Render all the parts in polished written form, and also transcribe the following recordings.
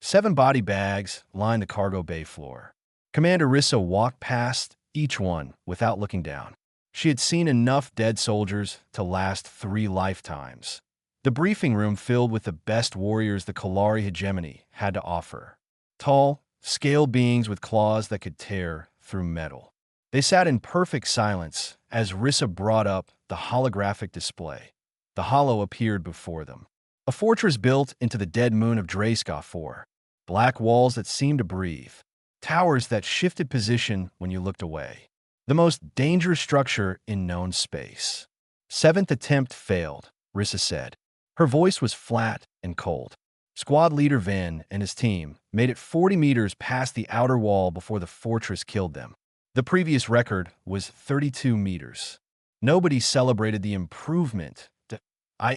7 body bags lined the cargo bay floor. Commander Rissa walked past each one without looking down. She had seen enough dead soldiers to last 3 lifetimes. The briefing room filled with the best warriors the Kalari hegemony had to offer. Tall, scaled beings with claws that could tear through metal. They sat in perfect silence as Rissa brought up the holographic display. The hollow appeared before them. A fortress built into the dead moon of Drayska 4. Black walls that seemed to breathe. Towers that shifted position when you looked away. The most dangerous structure in known space. 7th attempt failed, Rissa said. Her voice was flat and cold. Squad leader Van and his team made it 40 meters past the outer wall before the fortress killed them. The previous record was 32 meters. Nobody celebrated the improvement.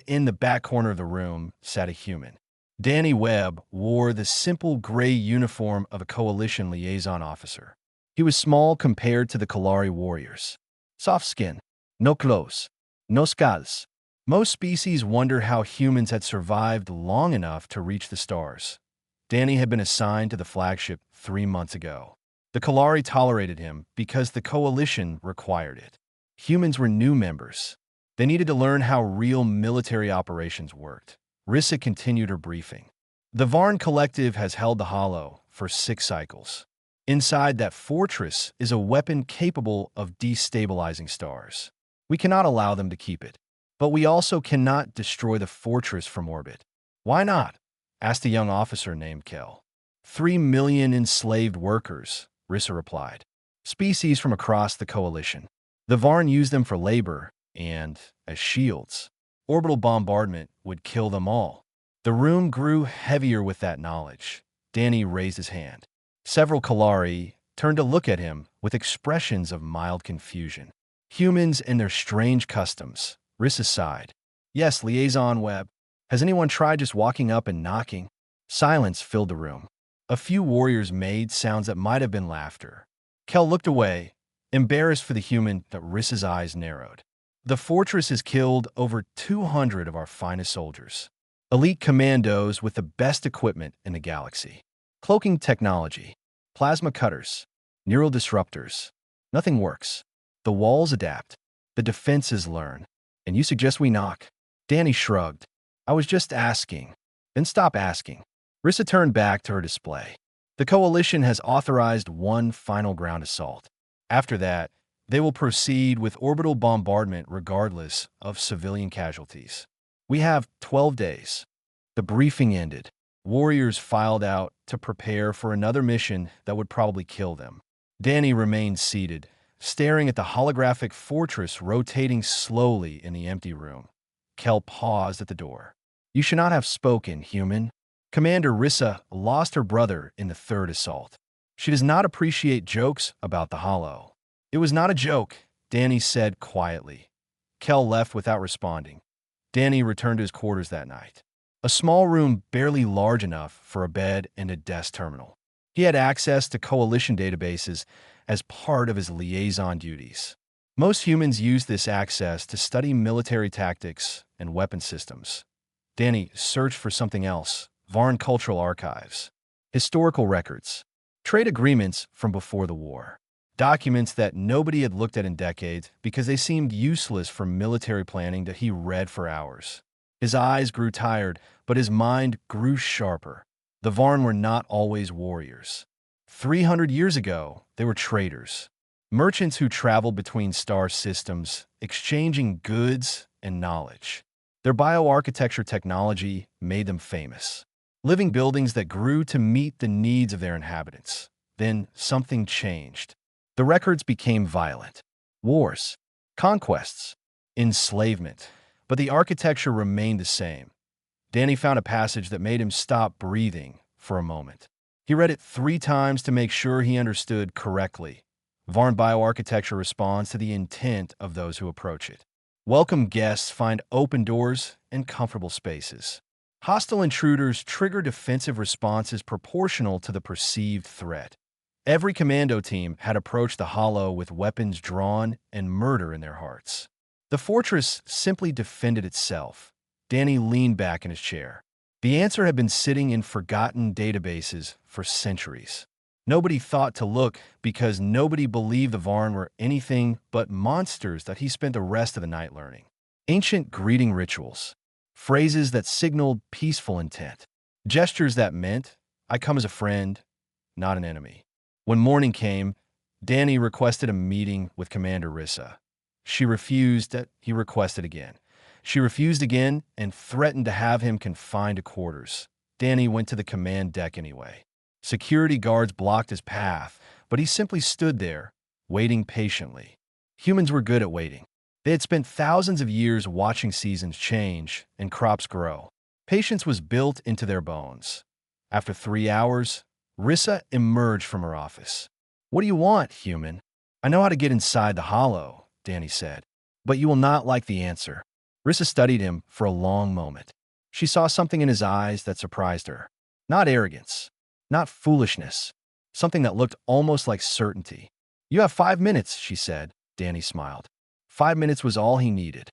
In the back corner of the room sat a human. Danny Webb wore the simple gray uniform of a coalition liaison officer. He was small compared to the Kalari warriors. Soft skin, no clothes, no scales. Most species wonder how humans had survived long enough to reach the stars. Danny had been assigned to the flagship 3 months ago. The Kalari tolerated him because the coalition required it. Humans were new members. They needed to learn how real military operations worked. Rissa continued her briefing. The Varn Collective has held the Hollow for 6 cycles. Inside that fortress is a weapon capable of destabilizing stars. We cannot allow them to keep it. But we also cannot destroy the fortress from orbit. Why not? Asked a young officer named Kel. 3 million enslaved workers, Rissa replied. Species from across the coalition. The Varn use them for labor and as shields. Orbital bombardment would kill them all. The room grew heavier with that knowledge. Danny raised his hand. Several Kalari turned to look at him with expressions of mild confusion. Humans and their strange customs. Rissa sighed. Yes, Liaison Webb. Has anyone tried just walking up and knocking? Silence filled the room. A few warriors made sounds that might have been laughter. Kel looked away, embarrassed for the human that Rissa's eyes narrowed. The fortress has killed over 200 of our finest soldiers. Elite commandos with the best equipment in the galaxy. Cloaking technology, plasma cutters, neural disruptors. Nothing works. The walls adapt. The defenses learn. And you suggest we knock? Danny shrugged. I was just asking. Then stop asking. Rissa turned back to her display. The coalition has authorized one final ground assault. After that, they will proceed with orbital bombardment regardless of civilian casualties. We have 12 days. The briefing ended. Warriors filed out to prepare for another mission that would probably kill them. Danny remained seated, staring at the holographic fortress rotating slowly in the empty room. Kel paused at the door. You should not have spoken, human. Commander Rissa lost her brother in the 3rd assault. She does not appreciate jokes about the Hollow. It was not a joke, Danny said quietly. Kel left without responding. Danny returned to his quarters that night. A small room barely large enough for a bed and a desk terminal. He had access to coalition databases as part of his liaison duties. Most humans use this access to study military tactics and weapon systems. Danny searched for something else. Varn cultural archives. Historical records. Trade agreements from before the war. Documents that nobody had looked at in decades because they seemed useless for military planning that he read for hours. His eyes grew tired, but his mind grew sharper. The Varn were not always warriors. 300 years ago, they were traders. Merchants who traveled between star systems, exchanging goods and knowledge. Their bioarchitecture technology made them famous. Living buildings that grew to meet the needs of their inhabitants. Then something changed. The records became violent. Wars, conquests, enslavement. But the architecture remained the same. Danny found a passage that made him stop breathing for a moment. He read it 3 times to make sure he understood correctly. Varn bioarchitecture responds to the intent of those who approach it. Welcome guests find open doors and comfortable spaces. Hostile intruders trigger defensive responses proportional to the perceived threat. Every commando team had approached the Hollow with weapons drawn and murder in their hearts. The fortress simply defended itself. Danny leaned back in his chair. The answer had been sitting in forgotten databases for centuries. Nobody thought to look because nobody believed the Varn were anything but monsters that he spent the rest of the night learning. Ancient greeting rituals, phrases that signaled peaceful intent, gestures that meant, I come as a friend, not an enemy. When morning came, Danny requested a meeting with Commander Rissa. She refused. He requested again. She refused again and threatened to have him confined to quarters. Danny went to the command deck anyway. Security guards blocked his path, but he simply stood there, waiting patiently. Humans were good at waiting. They had spent thousands of years watching seasons change and crops grow. Patience was built into their bones. After 3 hours, Rissa emerged from her office. What do you want, human? I know how to get inside the hollow, Danny said, but you will not like the answer. Rissa studied him for a long moment. She saw something in his eyes that surprised her. Not arrogance, not foolishness, something that looked almost like certainty. You have 5 minutes, she said. Danny smiled. 5 minutes was all he needed.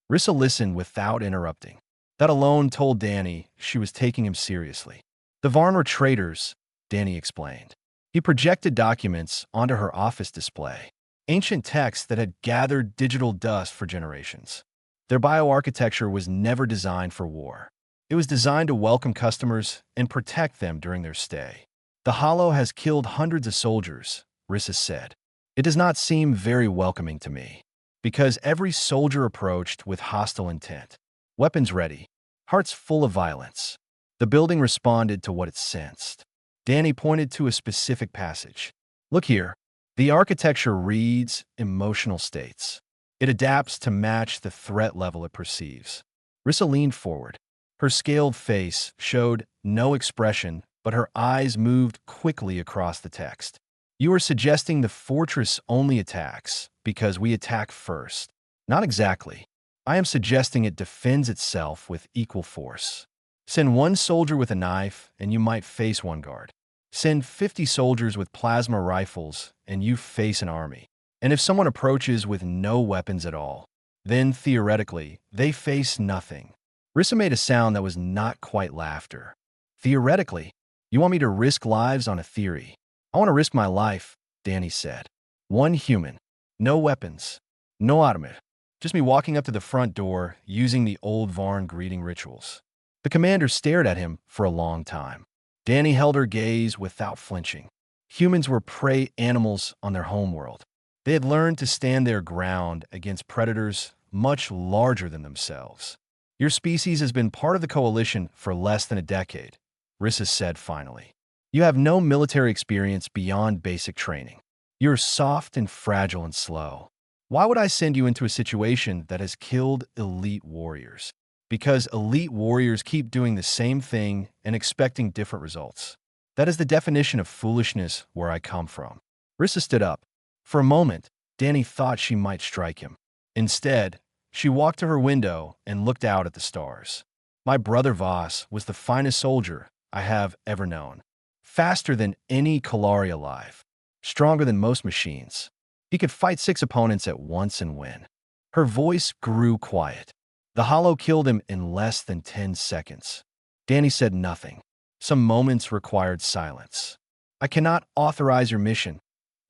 Rissa listened without interrupting. That alone told Danny she was taking him seriously. The Varn were traitors, Danny explained. He projected documents onto her office display, ancient texts that had gathered digital dust for generations. Their bioarchitecture was never designed for war. It was designed to welcome customers and protect them during their stay. The Hollow has killed hundreds of soldiers, Rissa said. It does not seem very welcoming to me, because every soldier approached with hostile intent, weapons ready, hearts full of violence. The building responded to what it sensed. Danny pointed to a specific passage. Look here. The architecture reads emotional states. It adapts to match the threat level it perceives. Rissa leaned forward. Her scaled face showed no expression, but her eyes moved quickly across the text. You are suggesting the fortress only attacks because we attack first. Not exactly. I am suggesting it defends itself with equal force. Send 1 soldier with a knife, and you might face 1 guard. Send 50 soldiers with plasma rifles, and you face an army. And if someone approaches with no weapons at all, then, theoretically, they face nothing. Rissa made a sound that was not quite laughter. Theoretically? You want me to risk lives on a theory? I want to risk my life, Danny said. 1 human. No weapons. No automat. Just me walking up to the front door using the old Varn greeting rituals. The commander stared at him for a long time. Danny held her gaze without flinching. Humans were prey animals on their homeworld. They had learned to stand their ground against predators much larger than themselves. Your species has been part of the coalition for less than a decade, Rissa said finally. You have no military experience beyond basic training. You're soft and fragile and slow. Why would I send you into a situation that has killed elite warriors? Because elite warriors keep doing the same thing and expecting different results. That is the definition of foolishness where I come from. Rissa stood up. For a moment, Danny thought she might strike him. Instead, she walked to her window and looked out at the stars. My brother Voss was the finest soldier I have ever known. Faster than any Kalari alive. Stronger than most machines. He could fight 6 opponents at once and win. Her voice grew quiet. The Hollow killed him in less than 10 seconds. Danny said nothing. Some moments required silence. I cannot authorize your mission,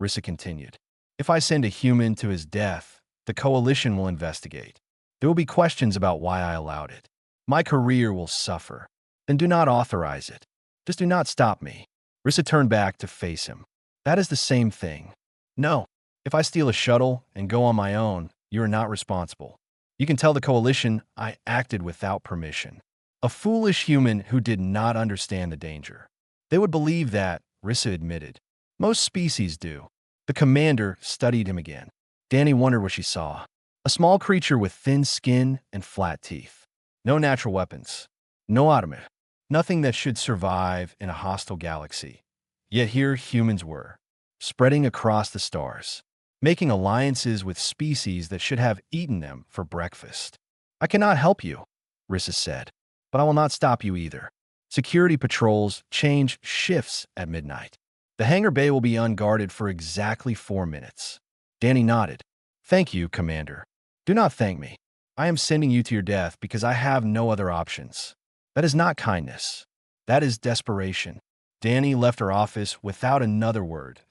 Rissa continued. If I send a human to his death, the coalition will investigate. There will be questions about why I allowed it. My career will suffer. Then do not authorize it. Just do not stop me. Rissa turned back to face him. That is the same thing. No. If I steal a shuttle and go on my own, you are not responsible. You can tell the coalition I acted without permission. A foolish human who did not understand the danger. They would believe that, Rissa admitted. Most species do. The commander studied him again. Danny wondered what she saw. A small creature with thin skin and flat teeth. No natural weapons. No automat. Nothing that should survive in a hostile galaxy. Yet here humans were, spreading across the stars, making alliances with species that should have eaten them for breakfast. I cannot help you, Rissa said, but I will not stop you either. Security patrols change shifts at midnight. The hangar bay will be unguarded for exactly 4 minutes. Danny nodded. Thank you, Commander. Do not thank me. I am sending you to your death because I have no other options. That is not kindness. That is desperation. Danny left her office without another word.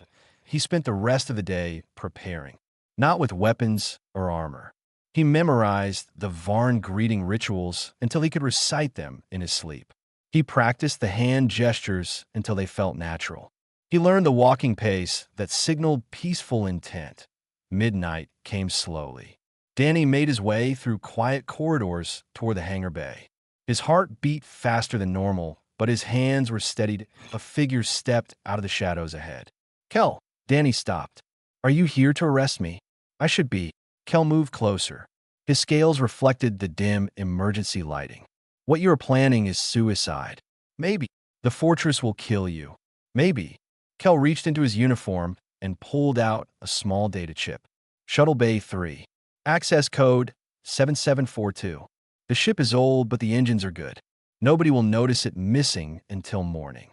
He spent the rest of the day preparing, not with weapons or armor. He memorized the Varn greeting rituals until he could recite them in his sleep. He practiced the hand gestures until they felt natural. He learned the walking pace that signaled peaceful intent. Midnight came slowly. Danny made his way through quiet corridors toward the hangar bay. His heart beat faster than normal, but his hands were steadied. A figure stepped out of the shadows ahead. Kel, Danny stopped. Are you here to arrest me? I should be. Kel moved closer. His scales reflected the dim emergency lighting. What you are planning is suicide. Maybe. The fortress will kill you. Maybe. Kel reached into his uniform and pulled out a small data chip. Shuttle Bay 3. Access code 7742. The ship is old, but the engines are good. Nobody will notice it missing until morning.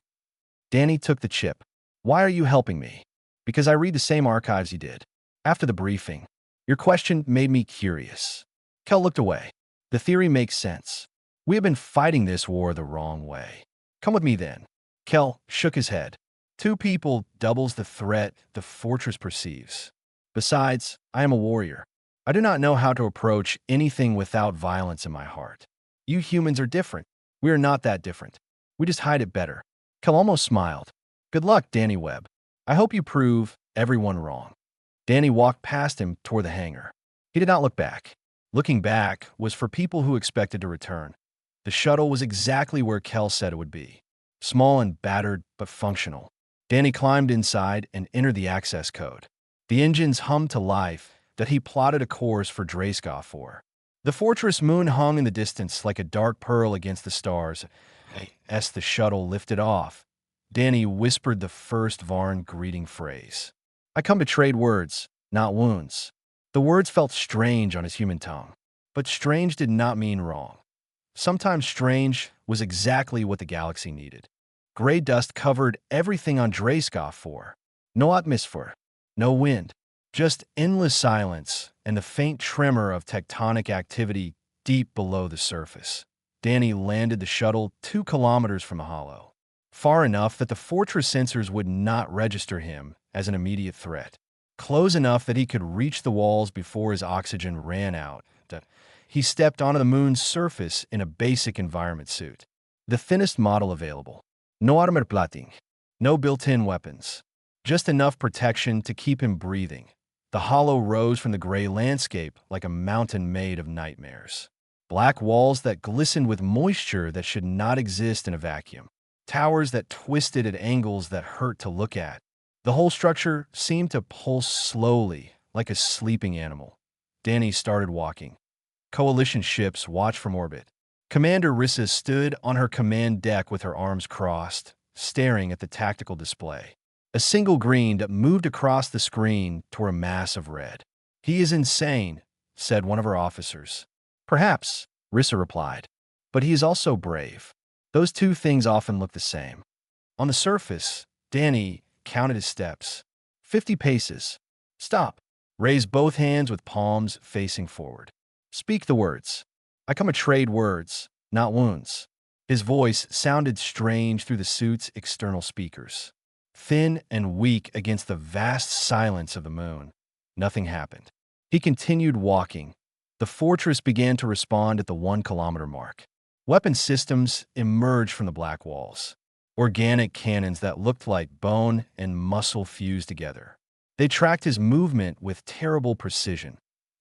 Danny took the chip. Why are you helping me? Because I read the same archives you did. After the briefing, your question made me curious. Kel looked away. The theory makes sense. We have been fighting this war the wrong way. Come with me then. Kel shook his head. 2 people doubles the threat the fortress perceives. Besides, I am a warrior. I do not know how to approach anything without violence in my heart. You humans are different. We are not that different. We just hide it better. Kel almost smiled. Good luck, Danny Webb. I hope you prove everyone wrong. Danny walked past him toward the hangar. He did not look back. Looking back was for people who expected to return. The shuttle was exactly where Kel said it would be. Small and battered, but functional. Danny climbed inside and entered the access code. The engines hummed to life that he plotted a course for Drayskov for. The fortress moon hung in the distance like a dark pearl against the stars. As the shuttle lifted off, Danny whispered the first Varn greeting phrase. I come to trade words, not wounds. The words felt strange on his human tongue, but strange did not mean wrong. Sometimes strange was exactly what the galaxy needed. Gray dust covered everything on Drayskov 4. No atmosphere, no wind, just endless silence and the faint tremor of tectonic activity deep below the surface. Danny landed the shuttle 2 kilometers from the hollow, far enough that the fortress sensors would not register him as an immediate threat, close enough that he could reach the walls before his oxygen ran out. He stepped onto the moon's surface in a basic environment suit, the thinnest model available. No armor plating, no built-in weapons, just enough protection to keep him breathing. The hollow rose from the gray landscape like a mountain made of nightmares. Black walls that glistened with moisture that should not exist in a vacuum. Towers that twisted at angles that hurt to look at. The whole structure seemed to pulse slowly, like a sleeping animal. Danny started walking. Coalition ships watched from orbit. Commander Rissa stood on her command deck with her arms crossed, staring at the tactical display. A single green that moved across the screen toward a mass of red. He is insane, said one of her officers. Perhaps, Rissa replied, but he is also brave. Those 2 things often look the same. On the surface, Danny counted his steps. 50 paces. Stop. Raise both hands with palms facing forward. Speak the words. I come to trade words, not wounds. His voice sounded strange through the suit's external speakers. Thin and weak against the vast silence of the moon. Nothing happened. He continued walking. The fortress began to respond at the 1 kilometer mark. Weapon systems emerged from the black walls. Organic cannons that looked like bone and muscle fused together. They tracked his movement with terrible precision.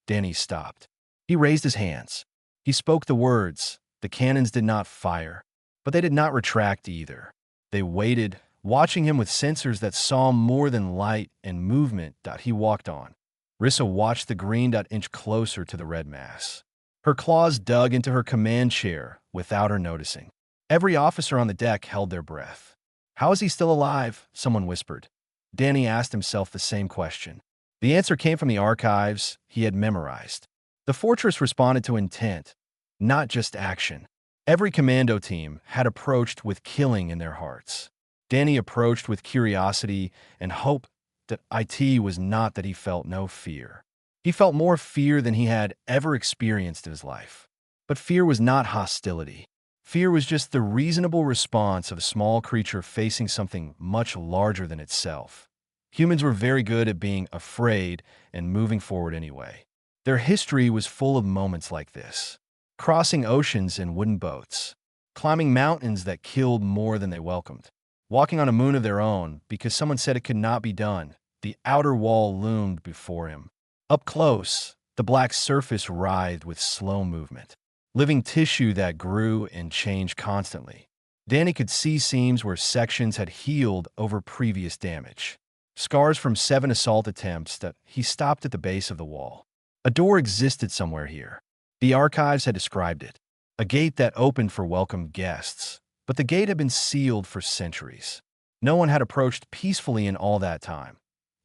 Danny stopped. He raised his hands. He spoke the words. The cannons did not fire, but they did not retract either. They waited, watching him with sensors that saw more than light and movement. He walked on. Rissa watched the green dot inch closer to the red mass. Her claws dug into her command chair without her noticing. Every officer on the deck held their breath. How is he still alive? Someone whispered. Danny asked himself the same question. The answer came from the archives he had memorized. The fortress responded to intent, not just action. Every commando team had approached with killing in their hearts. Danny approached with curiosity and hope. That it was not that he felt no fear. He felt more fear than he had ever experienced in his life. But fear was not hostility. Fear was just the reasonable response of a small creature facing something much larger than itself. Humans were very good at being afraid and moving forward anyway. Their history was full of moments like this. Crossing oceans in wooden boats, climbing mountains that killed more than they welcomed, walking on a moon of their own because someone said it could not be done. The outer wall loomed before him. Up close, the black surface writhed with slow movement, living tissue that grew and changed constantly. Danny could see seams where sections had healed over previous damage, scars from 7 assault attempts that he stopped at the base of the wall. A door existed somewhere here. The archives had described it, a gate that opened for welcome guests, but the gate had been sealed for centuries. No one had approached peacefully in all that time.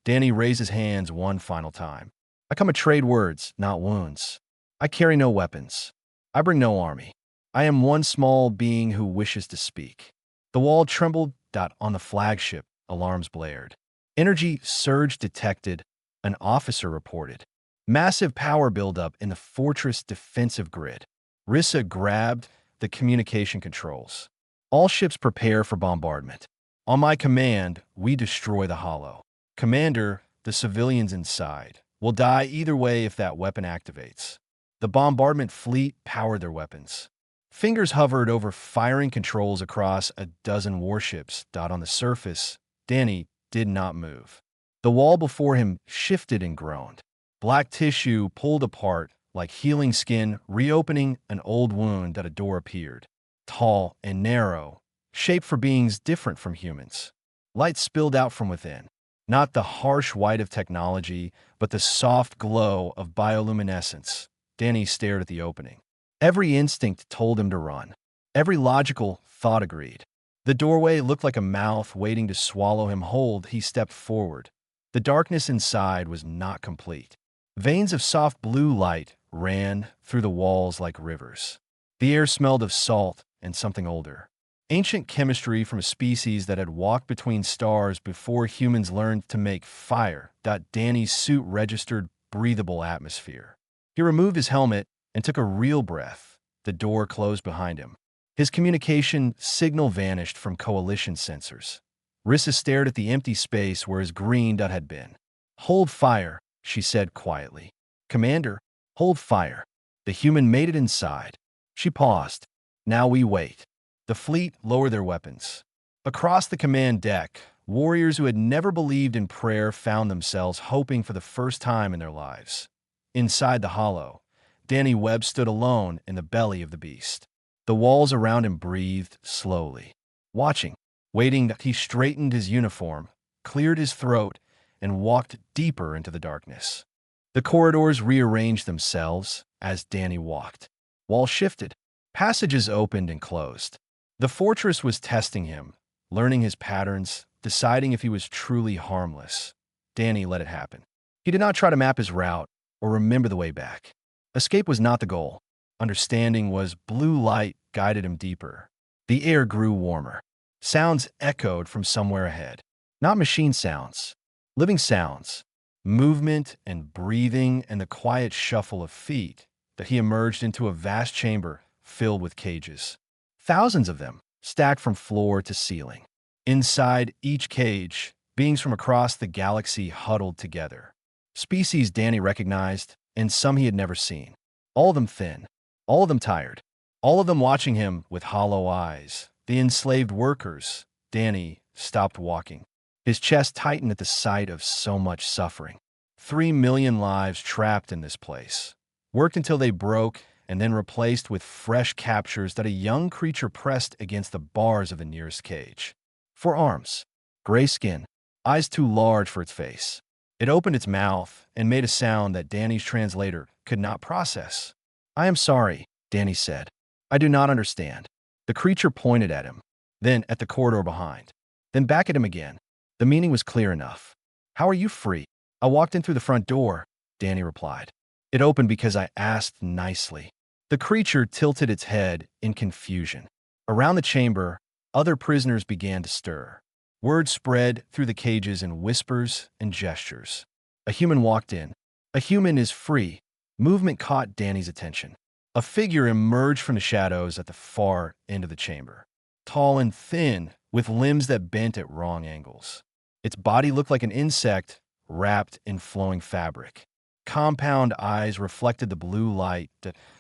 Danny raised his hands one final time. I come to trade words, not wounds. I carry no weapons. I bring no army. I am one small being who wishes to speak. The wall trembled. On the flagship, alarms blared. Energy surge detected, an officer reported. Massive power buildup in the fortress defensive grid. Rissa grabbed the communication controls. All ships prepare for bombardment. On my command, we destroy the hollow. Commander, the civilians inside will die either way if that weapon activates. The bombardment fleet powered their weapons. Fingers hovered over firing controls across a dozen warships. On the surface, Danny did not move. The wall before him shifted and groaned. Black tissue pulled apart like healing skin, reopening an old wound. A door appeared, tall and narrow, shaped for beings different from humans. Light spilled out from within, not the harsh white of technology, but the soft glow of bioluminescence. Danny stared at the opening. Every instinct told him to run. Every logical thought agreed. The doorway looked like a mouth waiting to swallow him whole. He stepped forward. The darkness inside was not complete. Veins of soft blue light ran through the walls like rivers. The air smelled of salt and something older. Ancient chemistry from a species that had walked between stars before humans learned to make fire. Danny's suit registered breathable atmosphere. He removed his helmet and took a real breath. The door closed behind him. His communication signal vanished from coalition sensors. Rissa stared at the empty space where his green dot had been. Hold fire, she said quietly. Commander, hold fire. The human made it inside. She paused. Now we wait. The fleet lowered their weapons. Across the command deck, warriors who had never believed in prayer found themselves hoping for the first time in their lives. Inside the hollow, Danny Webb stood alone in the belly of the beast. The walls around him breathed slowly. Watching, waiting, he straightened his uniform, cleared his throat, and walked deeper into the darkness. The corridors rearranged themselves as Danny walked. Walls shifted. Passages opened and closed. The fortress was testing him, learning his patterns, deciding if he was truly harmless. Danny let it happen. He did not try to map his route or remember the way back. Escape was not the goal. Understanding was. Blue light guided him deeper. The air grew warmer. Sounds echoed from somewhere ahead. Not machine sounds, living sounds, movement and breathing and the quiet shuffle of feet. That he emerged into a vast chamber filled with cages. Thousands of them, stacked from floor to ceiling. Inside each cage, beings from across the galaxy huddled together. Species Danny recognized, and some he had never seen. All of them thin, all of them tired, all of them watching him with hollow eyes. The enslaved workers. Danny stopped walking. His chest tightened at the sight of so much suffering. 3 million lives trapped in this place. Worked until they broke and then replaced with fresh captures that a young creature pressed against the bars of the nearest cage. 4 arms, gray skin, eyes too large for its face. It opened its mouth and made a sound that Danny's translator could not process. I am sorry, Danny said. I do not understand. The creature pointed at him, then at the corridor behind, then back at him again. The meaning was clear enough. How are you free? I walked in through the front door, Danny replied. It opened because I asked nicely. The creature tilted its head in confusion. Around the chamber, other prisoners began to stir. Word spread through the cages in whispers and gestures. A human walked in. A human is free. Movement caught Danny's attention. A figure emerged from the shadows at the far end of the chamber. Tall and thin, with limbs that bent at wrong angles. Its body looked like an insect wrapped in flowing fabric. Compound eyes reflected the blue light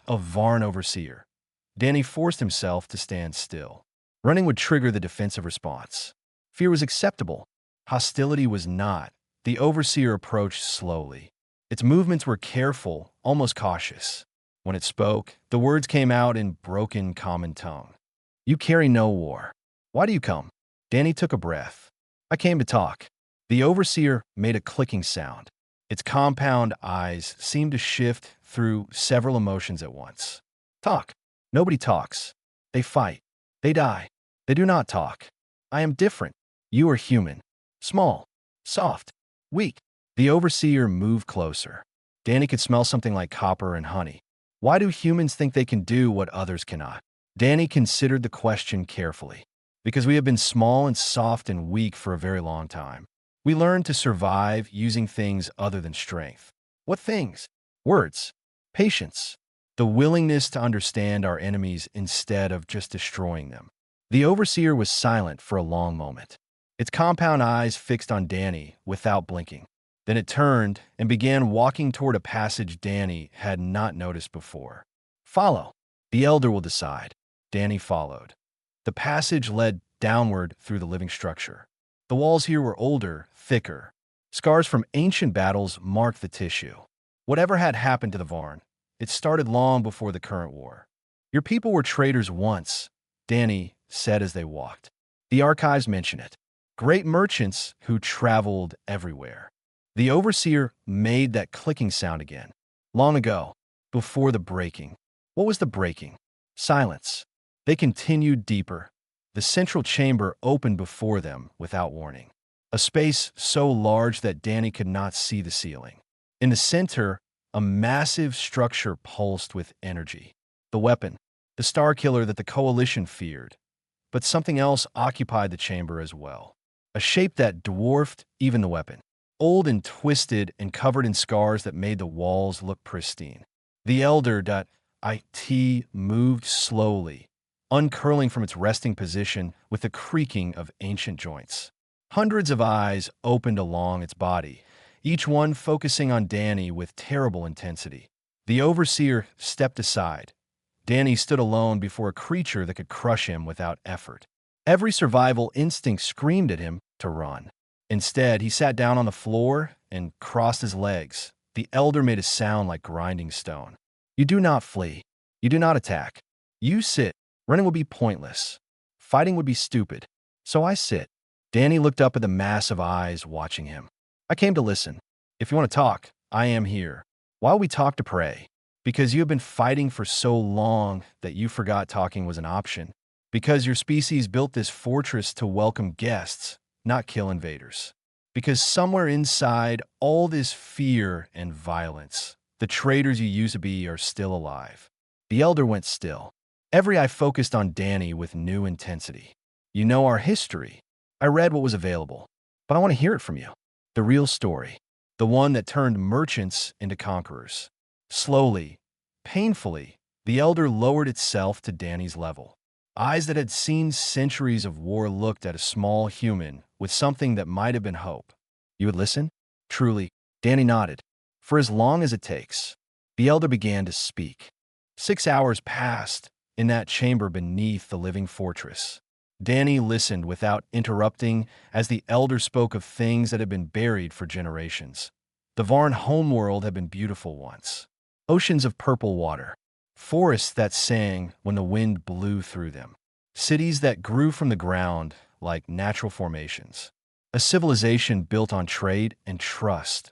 of Varn Overseer. Danny forced himself to stand still. Running would trigger the defensive response. Fear was acceptable. Hostility was not. The Overseer approached slowly. Its movements were careful, almost cautious. When it spoke, the words came out in broken common tongue. "You carry no war. Why do you come?" Danny took a breath. "I came to talk." The Overseer made a clicking sound. Its compound eyes seemed to shift through several emotions at once. "Talk. Nobody talks. They fight. They die. They do not talk. I am different. You are human. Small. Soft. Weak." The Overseer moved closer. Danny could smell something like copper and honey. Why do humans think they can do what others cannot? Danny considered the question carefully. Because we have been small and soft and weak for a very long time. We learned to survive using things other than strength. What things? Words. Patience. The willingness to understand our enemies instead of just destroying them. The Overseer was silent for a long moment. Its compound eyes fixed on Danny without blinking. Then it turned and began walking toward a passage Danny had not noticed before. "Follow. The Elder will decide." Danny followed. The passage led downward through the living structure. The walls here were older, thicker. Scars from ancient battles marked the tissue. Whatever had happened to the Varn, it started long before the current war. "Your people were traitors once," Danny said as they walked. "The archives mention it. Great merchants who traveled everywhere." The Overseer made that clicking sound again. "Long ago, before the breaking." What was the breaking? Silence. They continued deeper. The central chamber opened before them without warning. A space so large that Danny could not see the ceiling. In the center, a massive structure pulsed with energy. The weapon, the star killer that the Coalition feared. But something else occupied the chamber as well. A shape that dwarfed even the weapon. Old and twisted and covered in scars that made the walls look pristine. The Elder.IT moved slowly, uncurling from its resting position with the creaking of ancient joints. Hundreds of eyes opened along its body, each one focusing on Danny with terrible intensity. The Overseer stepped aside. Danny stood alone before a creature that could crush him without effort. Every survival instinct screamed at him to run. Instead, he sat down on the floor and crossed his legs. The Elder made a sound like grinding stone. "You do not flee. You do not attack. You sit. Running would be pointless. Fighting would be stupid. So I sit." Danny looked up at the massive eyes watching him. "I came to listen. If you want to talk, I am here. Why we talk to pray? Because you have been fighting for so long that you forgot talking was an option. Because your species built this fortress to welcome guests, not kill invaders. Because somewhere inside all this fear and violence, the traitors you used to be are still alive." The Elder went still. Every eye focused on Danny with new intensity. "You know our history. I read what was available, but I want to hear it from you. The real story. The one that turned merchants into conquerors." Slowly, painfully, the Elder lowered itself to Danny's level. Eyes that had seen centuries of war looked at a small human with something that might have been hope. "You would listen?" "Truly." Danny nodded. "For as long as it takes." The Elder began to speak. 6 hours passed in that chamber beneath the living fortress. Danny listened without interrupting as the Elder spoke of things that had been buried for generations. The Varn homeworld had been beautiful once. Oceans of purple water. Forests that sang when the wind blew through them. Cities that grew from the ground like natural formations. A civilization built on trade and trust.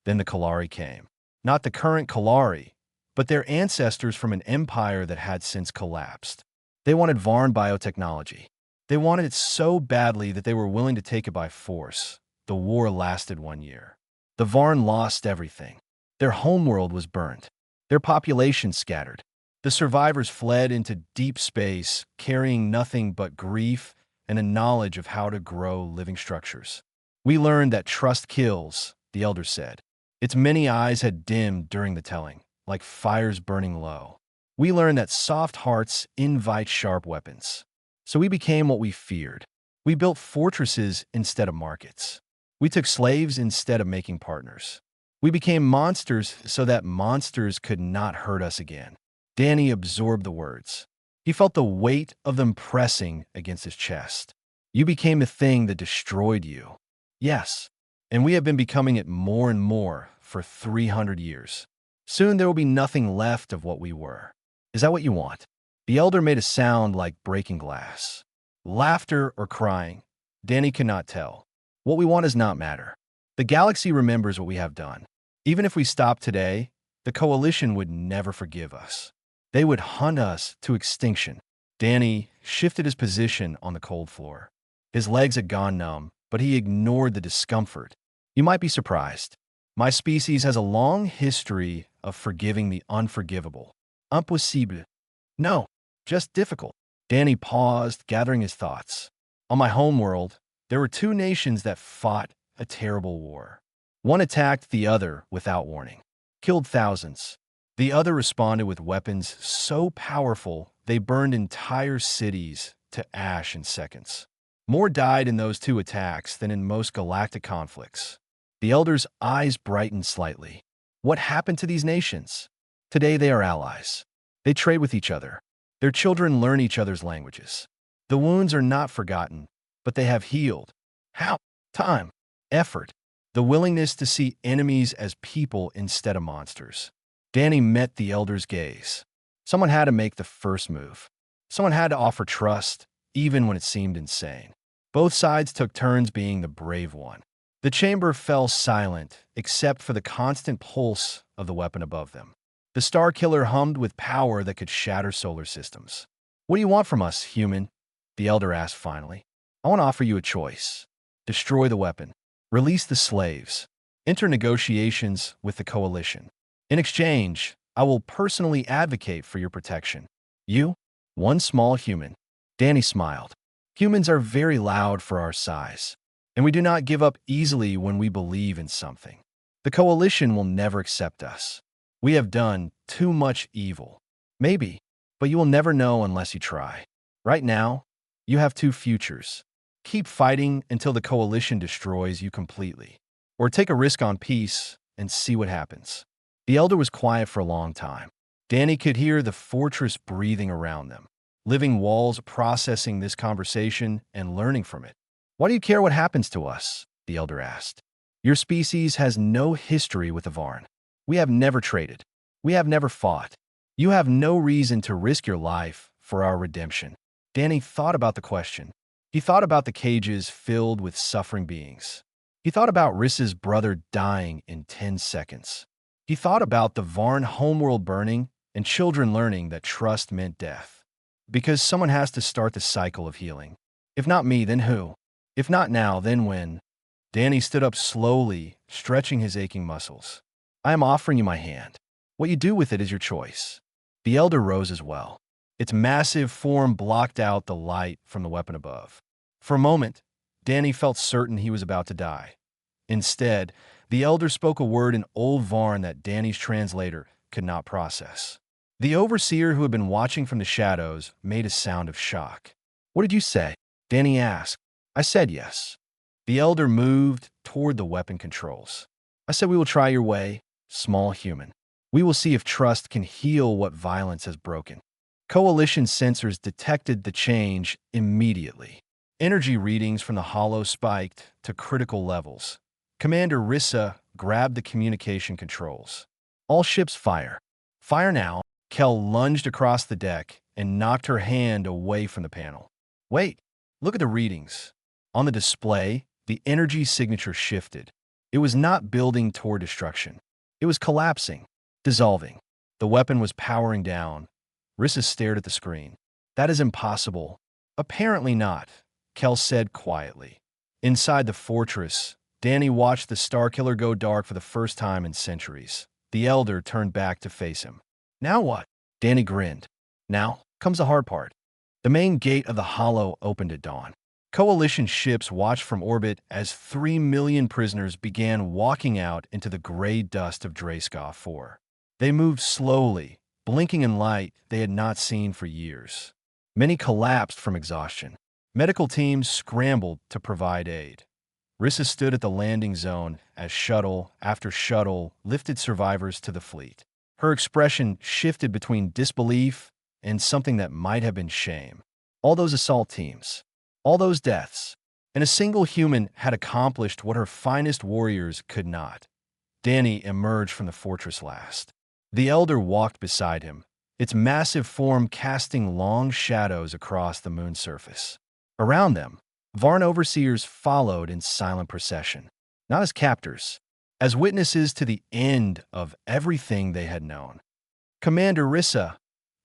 Then the Kalari came. Not the current Kalari, but their ancestors from an empire that had since collapsed. They wanted Varn biotechnology. They wanted it so badly that they were willing to take it by force. The war lasted 1 year. The Varn lost everything. Their homeworld was burnt. Their population scattered. The survivors fled into deep space, carrying nothing but grief and a knowledge of how to grow living structures. "We learned that trust kills," the Elder said. Its many eyes had dimmed during the telling, like fires burning low. We learned that soft hearts invite sharp weapons. So we became what we feared. We built fortresses instead of markets. We took slaves instead of making partners. We became monsters so that monsters could not hurt us again. Danny absorbed the words. He felt the weight of them pressing against his chest. You became the thing that destroyed you. Yes, and we have been becoming it more and more for 300 years. Soon there will be nothing left of what we were. Is that what you want? The elder made a sound like breaking glass. Laughter or crying, Danny could not tell. What we want does not matter. The galaxy remembers what we have done. Even if we stopped today, the Coalition would never forgive us. They would hunt us to extinction. Danny shifted his position on the cold floor. His legs had gone numb, but he ignored the discomfort. You might be surprised. My species has a long history of forgiving the unforgivable. Impossible. No, just difficult. Danny paused, gathering his thoughts. On my homeworld, there were two nations that fought a terrible war. One attacked the other without warning, killed thousands. The other responded with weapons so powerful they burned entire cities to ash in seconds. More died in those two attacks than in most galactic conflicts. The elder's eyes brightened slightly. What happened to these nations? Today they are allies. They trade with each other. Their children learn each other's languages. The wounds are not forgotten, but they have healed. How? Time. Effort. The willingness to see enemies as people instead of monsters. Danny met the elder's gaze. Someone had to make the first move. Someone had to offer trust, even when it seemed insane. Both sides took turns being the brave one. The chamber fell silent, except for the constant pulse of the weapon above them. The Star Killer hummed with power that could shatter solar systems. What do you want from us, human? The elder asked finally. I want to offer you a choice. Destroy the weapon. Release the slaves. Enter negotiations with the Coalition. In exchange, I will personally advocate for your protection. You? One small human. Danny smiled. Humans are very loud for our size, and we do not give up easily when we believe in something. The Coalition will never accept us. We have done too much evil. Maybe, but you will never know unless you try. Right now, you have two futures. Keep fighting until the Coalition destroys you completely, or take a risk on peace and see what happens. The elder was quiet for a long time. Danny could hear the fortress breathing around them, living walls processing this conversation and learning from it. Why do you care what happens to us? The elder asked. Your species has no history with the Varn. We have never traded. We have never fought. You have no reason to risk your life for our redemption. Danny thought about the question. He thought about the cages filled with suffering beings. He thought about Rissa's brother dying in 10 seconds. He thought about the Varn homeworld burning and children learning that trust meant death. Because someone has to start the cycle of healing. If not me, then who? If not now, then when? Danny stood up slowly, stretching his aching muscles. I am offering you my hand. What you do with it is your choice. The elder rose as well. Its massive form blocked out the light from the weapon above. For a moment, Danny felt certain he was about to die. Instead, the elder spoke a word in Old Varn that Danny's translator could not process. The overseer who had been watching from the shadows made a sound of shock. What did you say? Danny asked. I said yes. The elder moved toward the weapon controls. I said we will try your way, small human. We will see if trust can heal what violence has broken. Coalition sensors detected the change immediately. Energy readings from the hollow spiked to critical levels. Commander Rissa grabbed the communication controls. All ships fire. Fire now. Kel lunged across the deck and knocked her hand away from the panel. Wait, look at the readings. On the display, the energy signature shifted. It was not building toward destruction. It was collapsing, dissolving. The weapon was powering down. Rissa stared at the screen. That is impossible. Apparently not, Kel said quietly. Inside the fortress, Danny watched the Starkiller go dark for the first time in centuries. The elder turned back to face him. Now what? Danny grinned. Now comes the hard part. The main gate of the hollow opened at dawn. Coalition ships watched from orbit as 3 million prisoners began walking out into the gray dust of Drayskov 4. They moved slowly, blinking in light they had not seen for years. Many collapsed from exhaustion. Medical teams scrambled to provide aid. Rissa stood at the landing zone as shuttle after shuttle lifted survivors to the fleet. Her expression shifted between disbelief and something that might have been shame. All those assault teams, all those deaths, and a single human had accomplished what her finest warriors could not. Danny emerged from the fortress last. The Elder walked beside him, its massive form casting long shadows across the moon's surface. Around them, Varn overseers followed in silent procession, not as captors, as witnesses to the end of everything they had known. "Commander Rissa,"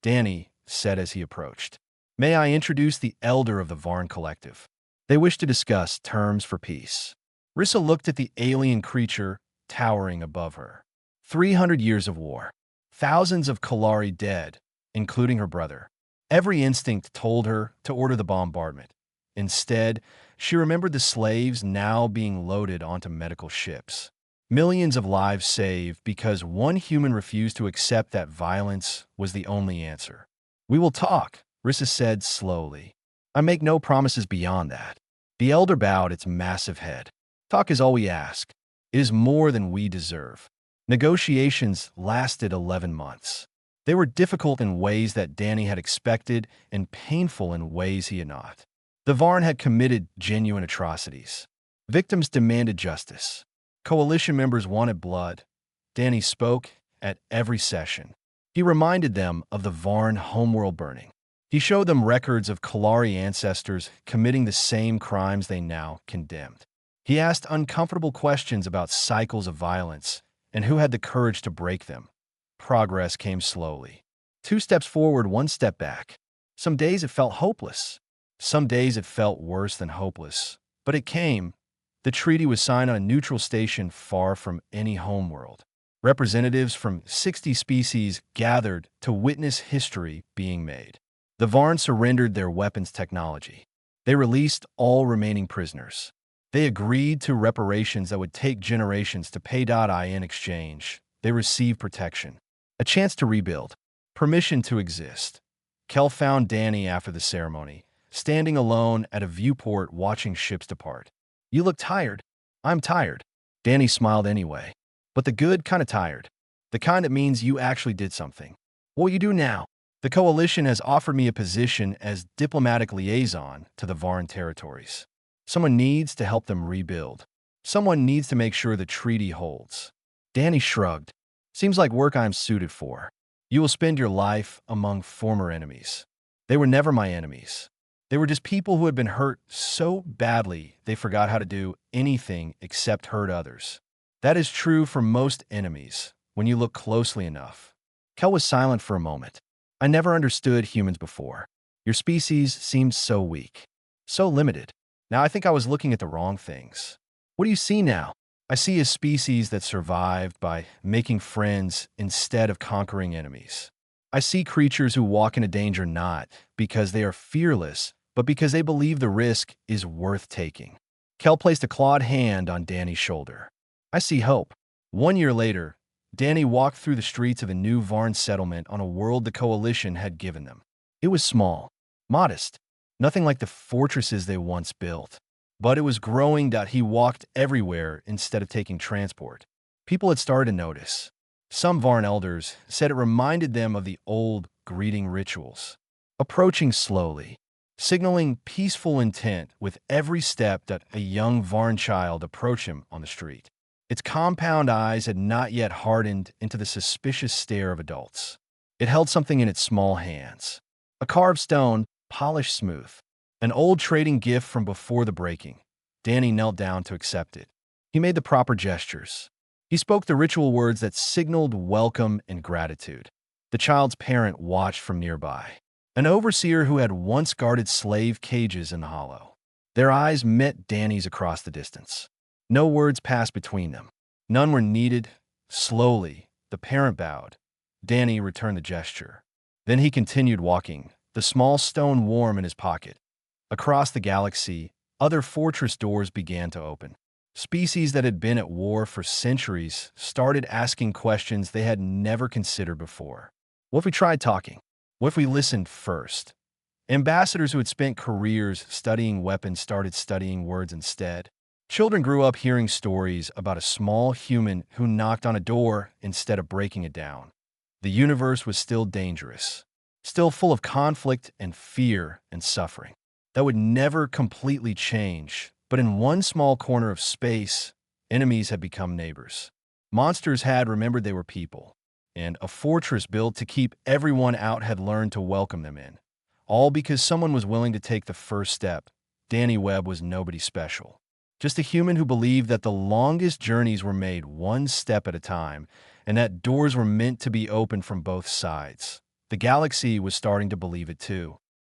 Danny said as he approached. "May I introduce the Elder of the Varn Collective? They wish to discuss terms for peace." Rissa looked at the alien creature towering above her. 300 years of war. Thousands of Kalari dead, including her brother. Every instinct told her to order the bombardment. Instead, she remembered the slaves now being loaded onto medical ships. Millions of lives saved because one human refused to accept that violence was the only answer. "We will talk," Rissa said slowly. "I make no promises beyond that." The Elder bowed its massive head. "Talk is all we ask. It is more than we deserve." Negotiations lasted 11 months. They were difficult in ways that Danny had expected and painful in ways he had not. The Varn had committed genuine atrocities. Victims demanded justice. Coalition members wanted blood. Danny spoke at every session. He reminded them of the Varn homeworld burning. He showed them records of Kalari ancestors committing the same crimes they now condemned. He asked uncomfortable questions about cycles of violence and who had the courage to break them. Progress came slowly. 2 steps forward, 1 step back. Some days it felt hopeless. Some days it felt worse than hopeless. But it came. The treaty was signed on a neutral station far from any homeworld. Representatives from 60 species gathered to witness history being made. The Varn surrendered their weapons technology. They released all remaining prisoners. They agreed to reparations that would take generations to pay. In exchange, they received protection, a chance to rebuild, permission to exist. Kel found Danny after the ceremony, standing alone at a viewport watching ships depart. "You look tired." "I'm tired." Danny smiled anyway. "But the good kind of tired. The kind that means you actually did something." "What will you do now?" "The Coalition has offered me a position as diplomatic liaison to the Varn territories. Someone needs to help them rebuild. Someone needs to make sure the treaty holds." Danny shrugged. "Seems like work I'm suited for. You will spend your life among former enemies." "They were never my enemies. They were just people who had been hurt so badly they forgot how to do anything except hurt others. That is true for most enemies, when you look closely enough." Kel was silent for a moment. "I never understood humans before. Your species seemed so weak, so limited. Now I think I was looking at the wrong things." "What do you see now?" "I see a species that survived by making friends instead of conquering enemies. I see creatures who walk into danger not because they are fearless, but because they believe the risk is worth taking." Kel placed a clawed hand on Danny's shoulder. "I see hope." 1 year later, Danny walked through the streets of a new Varn settlement on a world the Coalition had given them. It was small, modest, nothing like the fortresses they once built. But it was growing. He walked everywhere instead of taking transport. People had started to notice. Some Varn elders said it reminded them of the old greeting rituals. Approaching slowly, signaling peaceful intent with every step that a young Varn child approached him on the street. Its compound eyes had not yet hardened into the suspicious stare of adults. It held something in its small hands. A carved stone, polished smooth. An old trading gift from before the breaking. Danny knelt down to accept it. He made the proper gestures. He spoke the ritual words that signaled welcome and gratitude. The child's parent watched from nearby. An overseer who had once guarded slave cages in the hollow. Their eyes met Danny's across the distance. No words passed between them. None were needed. Slowly, the parent bowed. Danny returned the gesture. Then he continued walking, the small stone warm in his pocket. Across the galaxy, other fortress doors began to open. Species that had been at war for centuries started asking questions they had never considered before. What if we tried talking? What if we listened first? Ambassadors who had spent careers studying weapons started studying words instead. Children grew up hearing stories about a small human who knocked on a door instead of breaking it down. The universe was still dangerous, still full of conflict and fear and suffering. That would never completely change, but in one small corner of space, enemies had become neighbors. Monsters had remembered they were people, and a fortress built to keep everyone out had learned to welcome them in. All because someone was willing to take the first step. Danny Webb was nobody special. Just a human who believed that the longest journeys were made one step at a time, and that doors were meant to be opened from both sides. The galaxy was starting to believe it too.